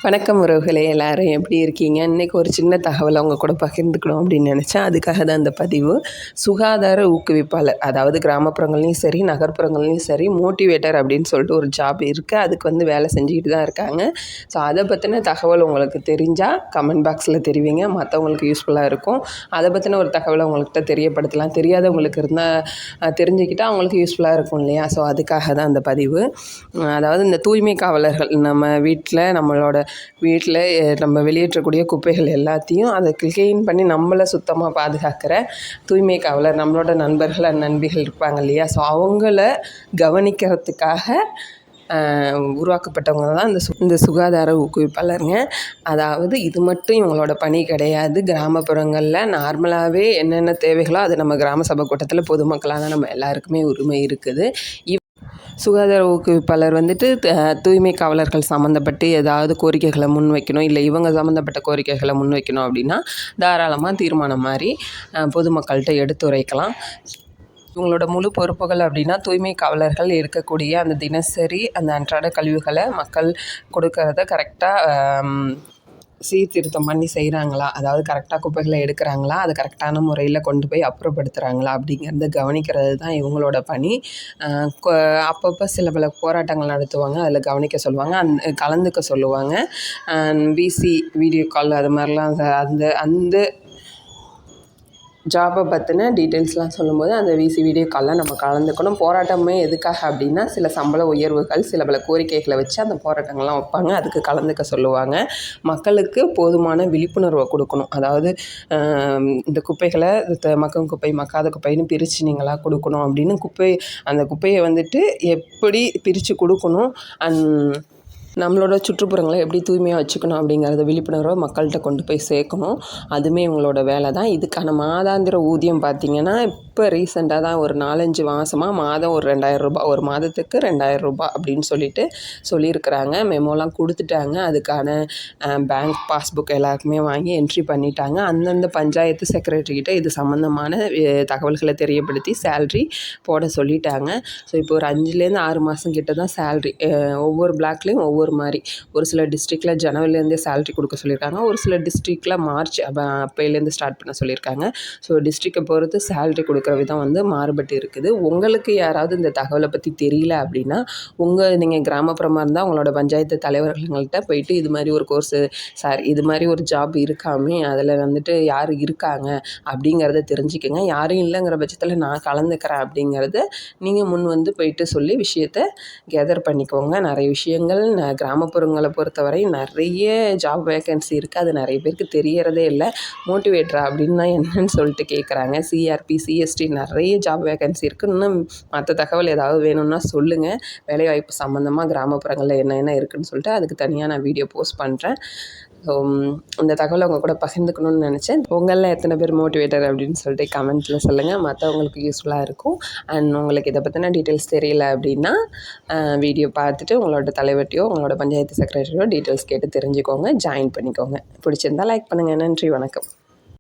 வணக்கம் உறவுகளே, எல்லாரும் எப்படி இருக்கீங்க? இன்றைக்கி ஒரு சின்ன தகவலை அவங்க கூட பகிர்ந்துக்கணும் அப்படின்னு நினச்சேன். அதுக்காக தான் அந்த பதிவு. சுகாதார ஊக்குவிப்பாளர், அதாவது கிராமப்புறங்கள்லையும் சரி நகர்ப்புறங்கள்லையும் சரி மோட்டிவேட்டர் அப்படின்னு சொல்லிட்டு ஒரு ஜாப் இருக்குது. அதுக்கு வேலை செஞ்சுக்கிட்டு தான் இருக்காங்க. ஸோ அதை பற்றின தகவல் உங்களுக்கு தெரிஞ்சால் கமெண்ட் பாக்ஸில் தெரிவிங்க, மற்றவங்களுக்கு யூஸ்ஃபுல்லாக இருக்கும். அதை பற்றின ஒரு தகவலை உங்கள்கிட்ட தெரியப்படுத்தலாம். தெரியாதவங்களுக்கு இருந்தால் தெரிஞ்சுக்கிட்டால் அவங்களுக்கு யூஸ்ஃபுல்லாக இருக்கும் இல்லையா? ஸோ அதுக்காக தான் அந்த பதிவு. அதாவது இந்த தூய்மை காவலர்கள், நம்ம நம்மளோட வீட்டில் நம்ம வெளியேற்றக்கூடிய குப்பைகள் எல்லாத்தையும் அதை க்ளீன் பண்ணி நம்மளை சுத்தமாக பாதுகாக்கிற தூய்மை காவலர், நம்மளோட நண்பர்கள் நண்பிகள் இருப்பாங்க இல்லையா? ஸோ அவங்கள கவனிக்கிறதுக்காக உருவாக்கப்பட்டவங்க தான் இந்த சுகாதார ஊக்குவிப்பாளருங்க. அதாவது இது மட்டும் இவங்களோட பணி கிடையாது. கிராமப்புறங்களில் நார்மலாகவே என்னென்ன தேவைகளோ அது நம்ம கிராம சபை கூட்டத்தில் பொதுமக்களான நம்ம எல்லாருக்குமே உரிமை இருக்குது. சுகாதார ஊக்குவிப்பாளர் தூய்மை காவலர்கள் சம்மந்தப்பட்டு ஏதாவது கோரிக்கைகளை முன்வைக்கணும், இல்லை இவங்க சம்மந்தப்பட்ட கோரிக்கைகளை முன்வைக்கணும் அப்படின்னா தாராளமாக தீர்மானம் மாதிரி பொதுமக்கள்கிட்ட எடுத்துரைக்கலாம். இவங்களோட முழு பொறுப்புகள் அப்படின்னா தூய்மை காவலர்கள் இருக்கக்கூடிய அந்த தினசரி அந்த அன்றாட கழிவுகளை மக்கள் கொடுக்கறத கரெக்டாக சீர்திருத்தம் பண்ணி செய்கிறாங்களா, அதாவது கரெக்டாக குப்பைகளை எடுக்கிறாங்களா, அதை கரெக்டான முறையில் கொண்டு போய் அப்புறப்படுத்துகிறாங்களா அப்படிங்கிறத கவனிக்கிறது தான் இவங்களோட பணி. அப்பப்போ சில பல போராட்டங்கள் நடத்துவாங்க, அதில் கவனிக்க சொல்லுவாங்க, கலந்துக்க சொல்லுவாங்க. பிசி வீடியோ கால் அது மாதிரிலாம் அந்த ஜாப்பை பற்றின டீட்டெயில்ஸ்லாம் சொல்லும்போது அந்த விசி வீடியோ காலில் நம்ம கலந்துக்கணும். போராட்டமே எதுக்காக அப்படின்னா சில சம்பள உயர்வுகள், சில பல கோரிக்கைகளை வச்சு அந்த போராட்டங்கள்லாம் வைப்பாங்க, அதுக்கு கலந்துக்க சொல்லுவாங்க. மக்களுக்கு போதுமான விழிப்புணர்வை கொடுக்கணும். அதாவது இந்த குப்பைகளை மக்கும் குப்பை மக்காத குப்பைன்னு பிரித்து நீங்களாக கொடுக்கணும் அப்படின்னு அந்த குப்பையை எப்படி பிரித்து கொடுக்கணும், நம்மளோட சுற்றுப்புறங்களை எப்படி தூய்மையாக வச்சுக்கணும் அப்படிங்கிறத விழிப்புணர்வை மக்கள்கிட்ட கொண்டு போய் சேர்க்கணும். அதுவுமே இவங்களோட வேலை தான். இதுக்கான மாதாந்திர ஊதியம் பார்த்திங்கன்னா இப்போ ரீசெண்டாக தான் ஒரு 4-5 மாதமாக மாதம் ஒரு 2000 ரூபாய், ஒரு மாதத்துக்கு 2000 ரூபாய் அப்படின்னு சொல்லியிருக்கிறாங்க. மெமோலாம் கொடுத்துட்டாங்க. அதுக்கான பேங்க் பாஸ்புக் எல்லாருக்குமே வாங்கி என்ட்ரி பண்ணிட்டாங்க. அந்தந்த பஞ்சாயத்து செக்ரட்டரிக்கிட்ட இது சம்மந்தமான தகவல்களை தெரியப்படுத்தி சேல்ரி போட சொல்லிட்டாங்க. ஸோ இப்போ ஒரு 5-6 மாதம் கிட்ட தான் சேல்ரி. ஒவ்வொரு பிளாக்லேயும் ஒவ்வொரு மாதிரி, ஒரு சில டிஸ்ட்ரிக்டில் ஜனவரிலேருந்தே சேலரி கொடுக்க சொல்லியிருக்காங்க, ஒரு சில டிஸ்ட்ரிக்டில் மார்ச் அப்போலேருந்து ஸ்டார்ட் பண்ண சொல்லியிருக்காங்க. ஸோ டிஸ்ட்ரிக்டை பொறுத்து சேலரி கொடுக்குற விதம் மாறுபட்டு இருக்குது. உங்களுக்கு யாராவது இந்த தகவலை பற்றி தெரியல அப்படின்னா நீங்கள் கிராமப்புறமாக இருந்தால் உங்களோட பஞ்சாயத்து தலைவர்கள்கிட்ட போயிட்டு இது மாதிரி ஒரு கோர்ஸு சார், இது மாதிரி ஒரு ஜாப் இருக்காமே, அதில் யார் இருக்காங்க அப்படிங்கிறத தெரிஞ்சுக்கங்க. யாரும் இல்லைங்கிற பட்சத்தில் நான் கலந்துக்கிறேன் அப்படிங்கிறத நீங்கள் முன் போயிட்டு சொல்லி விஷயத்தை கேதர் பண்ணிக்கோங்க. நிறைய விஷயங்கள் கிராமப்புறங்களை பொறுத்தவரை நிறைய ஜாப் வேக்கன்சி இருக்குது. அது நிறைய பேருக்கு தெரியறதே இல்லை. மோட்டிவேட்டரா அப்படின்னா என்னன்னு சொல்லிட்டு கேட்குறாங்க. சிஆர்பி, சிஎஸ்டி நிறைய ஜாப் வேக்கன்சி இருக்குது. இன்னும் மற்ற தகவல் ஏதாவது வேணும்னா சொல்லுங்கள். வேலைவாய்ப்பு சம்மந்தமாக கிராமப்புறங்களில் என்ன இருக்குதுன்னு சொல்லிட்டு அதுக்கு தனியாக நான் வீடியோ போஸ்ட் பண்ணுறேன். ஸோ இந்த தகவலை அவங்க கூட பகிர்ந்துக்கணும்னு நினச்சேன். உங்களில் எத்தனை பேர் மோட்டிவேட்டர் அப்படின்னு சொல்லிட்டு கமெண்ட்டில் சொல்லுங்கள், மற்றவங்களுக்கு யூஸ்ஃபுல்லாக இருக்கும். அண்ட் உங்களுக்கு இதை பற்றின டீட்டெயில்ஸ் தெரியல அப்படின்னா வீடியோ பார்த்துட்டு உங்களோட தலைவர்கிட்டையோ உங்களோட பஞ்சாயத்து செக்ரட்டரியோ டீட்டெயில்ஸ் கேட்டு தெரிஞ்சுக்கோங்க, ஜாயின் பண்ணிக்கோங்க. பிடிச்சிருந்தால் லைக் பண்ணுங்கள். நன்றி, வணக்கம்.